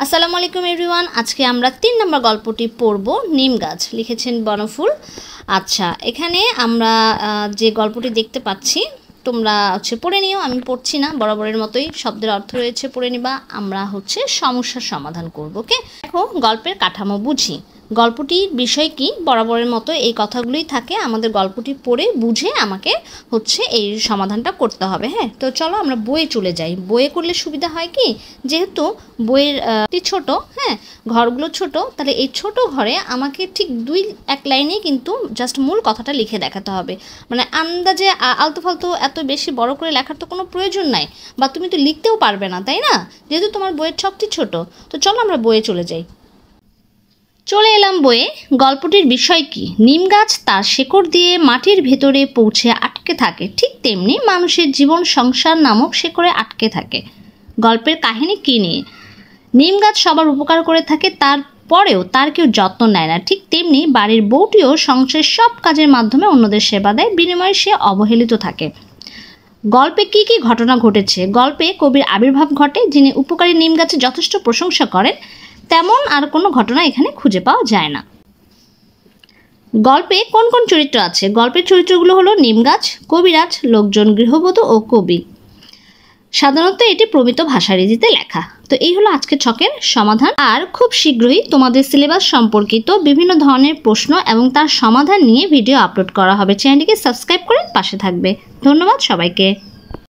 আসসালামু আলাইকুম এভরিওয়ান। আজকে আমরা 3 নম্বর গল্পটি পড়ব। নিম গাছ, লিখেছেন বনফুল। আচ্ছা, এখানে আমরা যে গল্পটি দেখতে পাচ্ছি তোমরা পড়ে নিও, আমি পড়ছি না, বরাবরের মতোই শব্দের অর্থ রয়েছে, পড়ে নিবা। আমরা সমস্যার সমাধান করব। ওকে, দেখো গল্পের কাঠামো বুঝি। গল্পটির বিষয় কি, বরাবরের মতো এই কথাগুলোই থাকে। আমাদের গল্পটি পড়ে বুঝে আমাকে এই সমাধানটা করতে হবে। হ্যাঁ, তো চলো আমরা বইয়ে চলে যাই। বইয়ে করলে সুবিধা হয় কি, যেহেতু বইয়ের ছোট, হ্যাঁ ঘরগুলো ছোট, তাহলে এই ছোট ঘরে আমাকে ঠিক 2-1 লাইনে কিন্তু জাস্ট মূল কথাটা লিখে দেখাতে হবে। মানে আন্দাজে আলতু ফালতু এত বেশি বড় করে লেখার তো কোনো প্রয়োজন নাই, বা তুমি তো লিখতেও পারবে না, তাই না, যেহেতু তোমার বইয়ের ছকটি ছোট। তো চলো আমরা বইয়ে চলে যাই। চলে এলাম বইয়ে। গল্পটির বিষয় কি, নিম গাছ তার শেকড় দিয়ে মাটির ভেতরে পৌঁছে আটকে থাকে, ঠিক তেমনি মানুষের জীবন সংসার নামক শেকড়ে আটকে থাকে। গল্পের কাহিনী কী নিয়ে? নিম গাছ সবার উপকার করে থাকে, তারপরেও তার কেউ যত্ন নেয় না। ঠিক তেমনি বাড়ির বউটিও সংসারের সব কাজের মাধ্যমে অন্যদের সেবা দেয়, বিনিময়ে সে অবহেলিত থাকে। গল্পে কি কি ঘটনা ঘটেছে? গল্পে কবির আবির্ভাব ঘটে, যিনি উপকারী নিম গাছের যথেষ্ট প্রশংসা করেন। তেমন আর কোনো ঘটনা এখানে খুঁজে পাওয়া যায় না। গল্পে কোন কোন চরিত্র আছে? গল্পের চরিত্রগুলো হলো নিম গাছ, কবিরাজ, লোকজন, গৃহবধূ ও কবি। সাধারণত এটি প্রমিত ভাষা রীতিতে লেখা। তো এই হলো আজকের ছকের সমাধান। আর খুব শীঘ্রই তোমাদের সিলেবাস সম্পর্কিত বিভিন্ন ধরনের প্রশ্ন এবং তার সমাধান নিয়ে ভিডিও আপলোড করা হবে। চ্যানেলটিকে সাবস্ক্রাইব করে পাশে থাকবে। ধন্যবাদ সবাইকে।